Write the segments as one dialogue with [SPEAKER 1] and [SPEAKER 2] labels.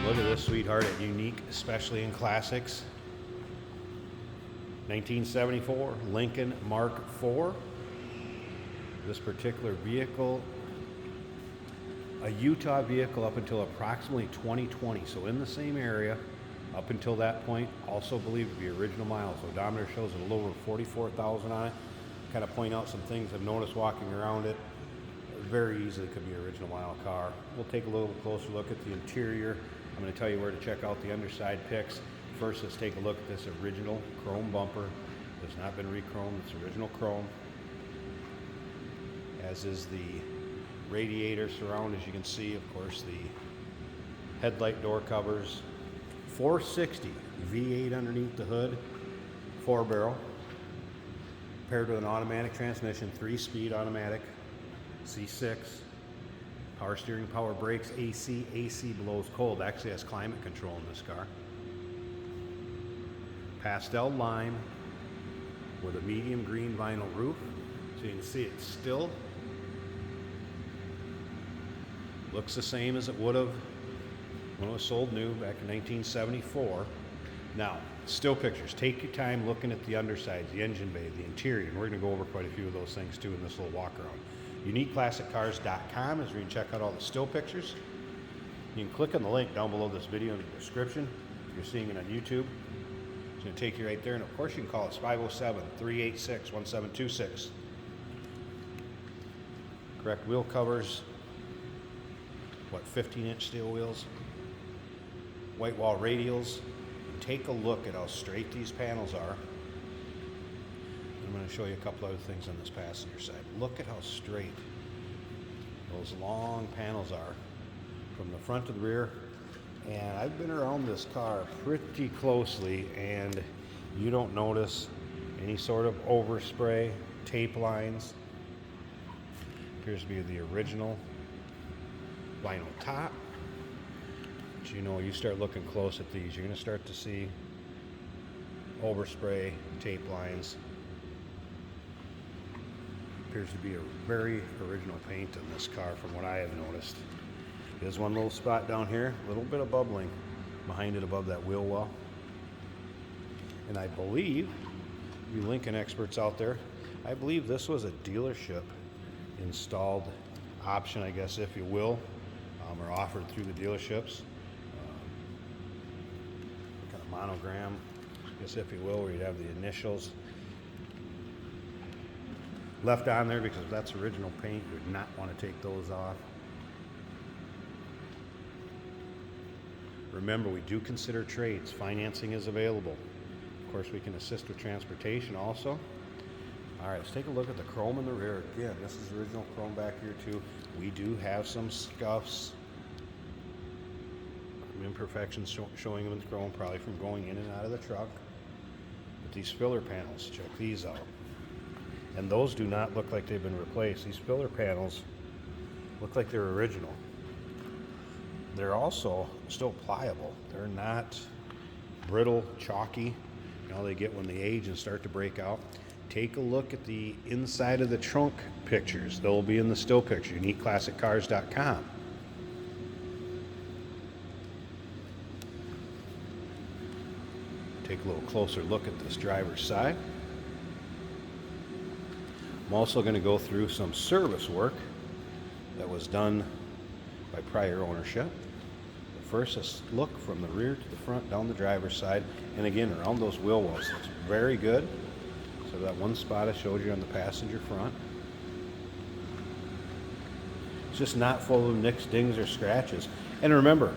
[SPEAKER 1] Look at this sweetheart at Unique, especially in classics. 1974 Lincoln Mark IV. This particular vehicle, a Utah vehicle up until approximately 2020. So in the same area up until that point, also believed to be original miles. Odometer shows a little over 44,000 on it. Kind of point out some things I've noticed walking around it. Very easily could be an original mile car. We'll take a little closer look at the interior. I'm going to tell you where to check out the underside picks. First, let's take a look at this original chrome bumper. It has not been re-chromed, it's original chrome. As is the radiator surround, as you can see, of course, the headlight door covers. 460 V8 underneath the hood, 4-barrel, paired with an automatic transmission, 3-speed automatic, C6. Power steering, power brakes, AC. AC blows cold. Actually has climate control in this car. Pastel lime with a medium green vinyl roof. So you can see it still looks the same as it would have when it was sold new back in 1974. Now, still pictures. Take your time looking at the undersides, the engine bay, the interior, and we're going to go over quite a few of those things too in this little walk around. UniqueClassicCars.com is where you can check out all the still pictures. You can click on the link down below this video in the description. If you're seeing it on YouTube, it's going to take you right there. And of course, you can call us 507-386-1726. Correct wheel covers. What, 15-inch steel wheels? White wall radials. Take a look at how straight these panels are. I'm going to show you a couple other things on this passenger side. Look at how straight those long panels are from the front to the rear. And I've been around this car pretty closely, and you don't notice any sort of overspray, tape lines. Appears to be the original vinyl top. But you know, you start looking close at these, you're going to start to see overspray, tape lines. Appears to be a very original paint in this car from what I have noticed. There's one little spot down here, a little bit of bubbling behind it above that wheel well. And I believe, you Lincoln experts out there, I believe this was a dealership installed option, I guess, if you will, or offered through the dealerships. Kind of monogram, I guess, if you will, where you'd have the initials left on there, because that's original paint. You would not want to take those off. Remember, we do consider trades. Financing is available. Of course, we can assist with transportation also. All right, let's take a look at the chrome in the rear. Again, this is original chrome back here too. We do have some scuffs, imperfections showing them in the chrome, probably from going in and out of the truck. But these filler panels, check these out. And those do not look like they've been replaced. These filler panels look like they're original. They're also still pliable. They're not brittle, chalky. You know, they get when they age and start to break out. Take a look at the inside of the trunk pictures. They'll be in the still picture, UniqueClassicCars.com. Take a little closer look at this driver's side. I'm also going to go through some service work that was done by prior ownership. But first, let's look from the rear to the front, down the driver's side, and again around those wheel wells. It's very good. So that one spot I showed you on the passenger front, it's just not full of nicks, dings, or scratches. And remember,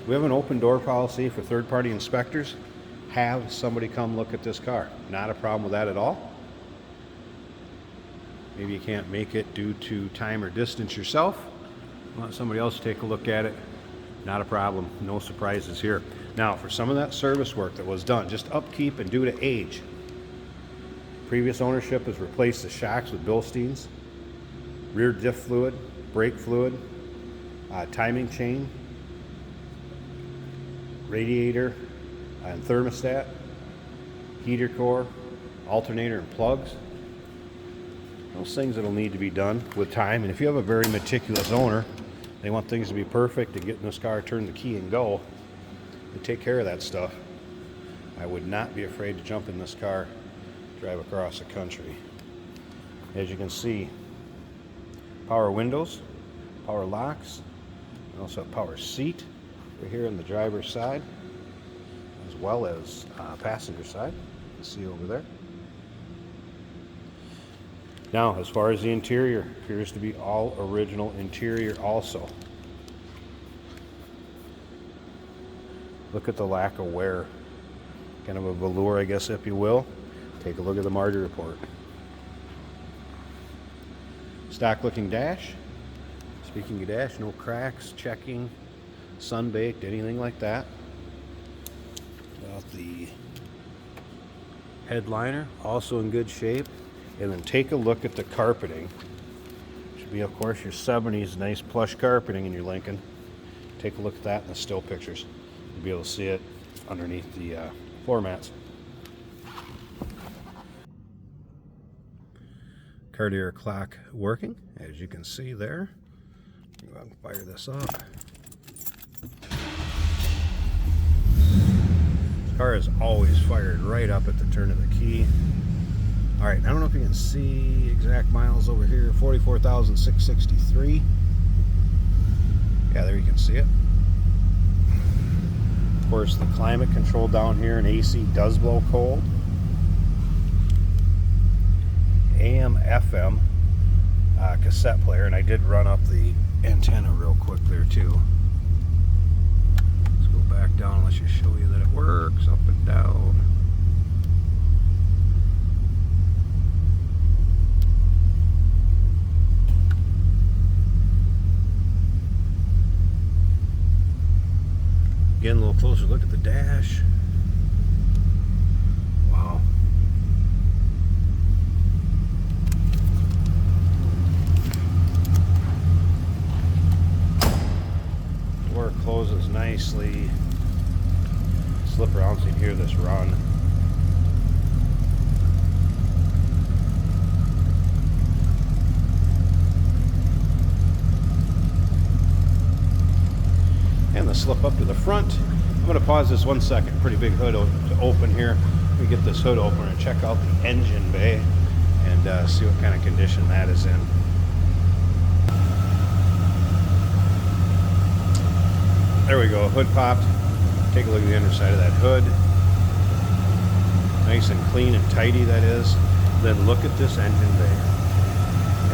[SPEAKER 1] we have an open door policy for third-party inspectors. Have somebody come look at this car. Not a problem with that at all. Maybe you can't make it due to time or distance yourself. Want somebody else to take a look at it. Not a problem. No surprises here. Now, for some of that service work that was done, just upkeep and due to age. Previous ownership has replaced the shocks with Bilsteins, rear diff fluid, brake fluid, timing chain, radiator and thermostat, heater core, alternator and plugs. Those things that'll need to be done with time. And if you have a very meticulous owner, they want things to be perfect and get in this car, turn the key and go, They take care of that stuff. I would not be afraid to jump in this car, drive across the country. As you can see, power windows, power locks, and also a power seat right here on the driver's side, as well as passenger side. You can see over there. Now, as far as the interior, appears to be all original interior also. Look at the lack of wear. Kind of a velour, I guess, if you will. Take a look at the Marty report. Stock looking dash. Speaking of dash, no cracks, checking, sun-baked, anything like that. About the headliner, also in good shape. And then take a look at the carpeting. Should be, of course, your 70s nice plush carpeting in your Lincoln. Take a look at that in the still pictures. You'll be able to see it underneath the floor mats. Cartier clock working, as you can see there. Go ahead and fire this up. This car is always fired right up at the turn of the key. All right, I don't know if you can see exact miles over here. 44,663. Yeah, there you can see it. Of course, the climate control down here and AC does blow cold. AM, FM cassette player, and I did run up the antenna real quick there too. Let's go back down and let you show you that it works up and down. Again, a little closer look at the dash. Wow. Door closes nicely. Slip around so you can hear this run. And the slip up to the front. I'm going to pause this 1 second. Pretty big hood to open here. Let me get this hood open and check out the engine bay and see what kind of condition that is in. There we go, hood popped. Take a look at the underside of that hood. Nice and clean and tidy that is. Then look at this engine bay.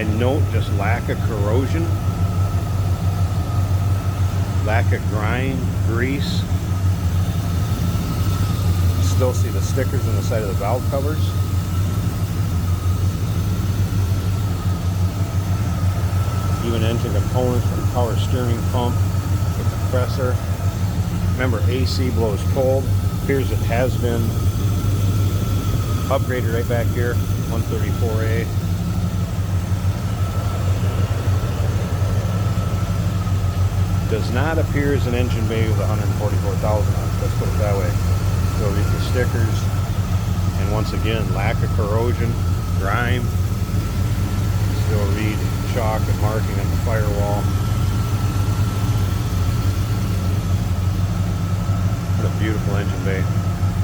[SPEAKER 1] And note just lack of corrosion. Lack of grime, grease. Still see the stickers on the side of the valve covers. Even engine components from power steering pump, the compressor. Remember, AC blows cold. Appears it has been upgraded right back here, 134A. Does not appear as an engine bay with 144,000 on it. Let's put it that way. So read the stickers, and once again, lack of corrosion, grime. Still read chalk and marking on the firewall. What a beautiful engine bay.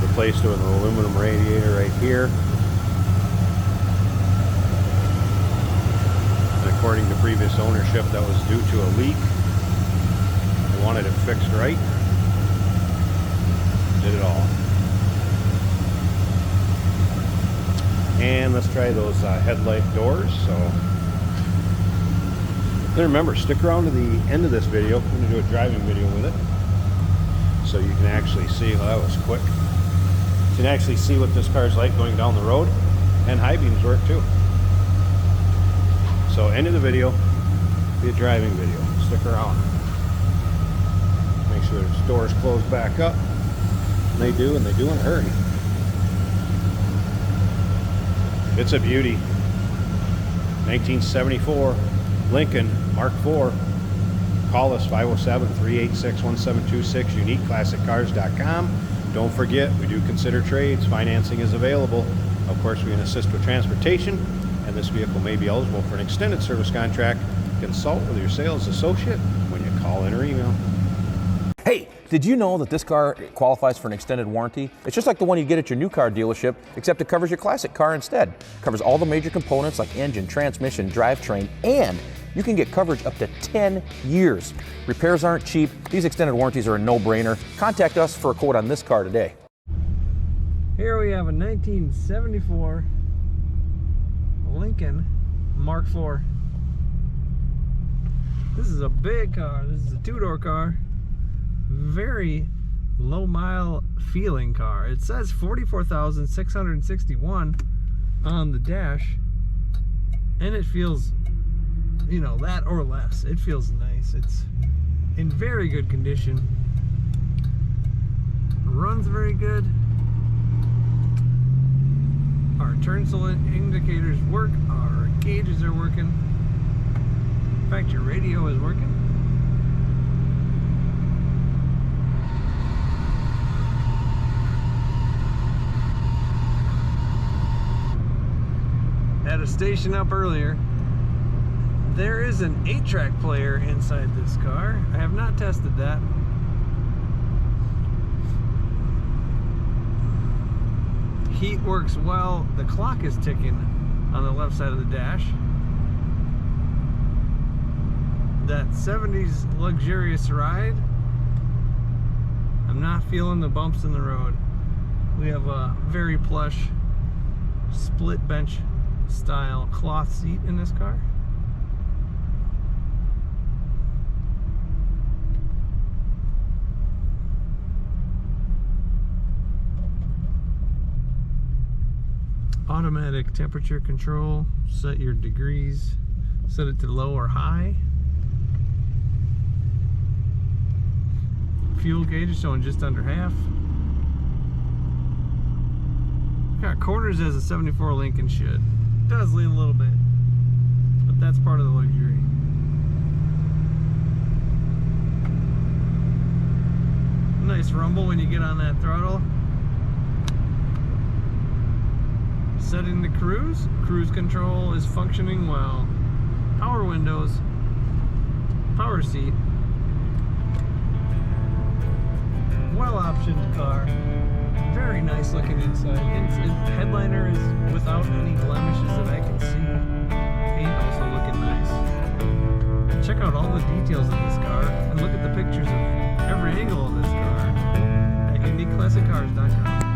[SPEAKER 1] Replaced with an aluminum radiator right here. And according to previous ownership, that was due to a leak. Wanted it fixed right. Did it all. And let's try those headlight doors. So then remember, stick around to the end of this video. I'm going to do a driving video with it, so you can actually see. Well, that was quick. You can actually see what this car is like going down the road, and high beams work too. So end of the video, be a driving video. Stick around. Make sure the doors close back up. And they do, in a hurry. It's a beauty. 1974 Lincoln Mark IV. Call us 507-386-1726, uniqueclassiccars.com. Don't forget, we do consider trades. Financing is available. Of course, we can assist with transportation, and this vehicle may be eligible for an extended service contract. Consult with your sales associate when you call in or email.
[SPEAKER 2] Hey, did you know that this car qualifies for an extended warranty? It's just like the one you get at your new car dealership, except it covers your classic car instead. It covers all the major components like engine, transmission, drivetrain, and you can get coverage up to 10 years. Repairs aren't cheap. These extended warranties are a no-brainer. Contact us for a quote on this car today.
[SPEAKER 3] Here we have a 1974 Lincoln Mark IV. This is a big car. This is a two-door car. Very low mile feeling car. It says 44,661 on the dash, and it feels, you know, that or less. It feels nice. It's in very good condition. Runs very good. Our turn signal indicators work. Our gauges are working. In fact, your radio is working. Had a station up earlier. There is an 8-track player inside this car. I have not tested that. Heat works well. The clock is ticking on the left side of the dash. That 70s luxurious ride. I'm not feeling the bumps in the road. We have a very plush split bench style cloth seat in this car. Automatic temperature control. Set your degrees. Set it to low or high. Fuel gauge is showing just under half. Got quarters as a 74 Lincoln should. Does lean a little bit, but that's part of the luxury. Nice rumble when you get on that throttle. Setting the cruise. Cruise control is functioning well. Power windows. Power seat. Well optioned car. Very nice looking inside. Headliner is without any blemishes that I can see. Paint also looking nice. Check out all the details of this car and look at the pictures of every angle of this car at uniqueclassiccars.com.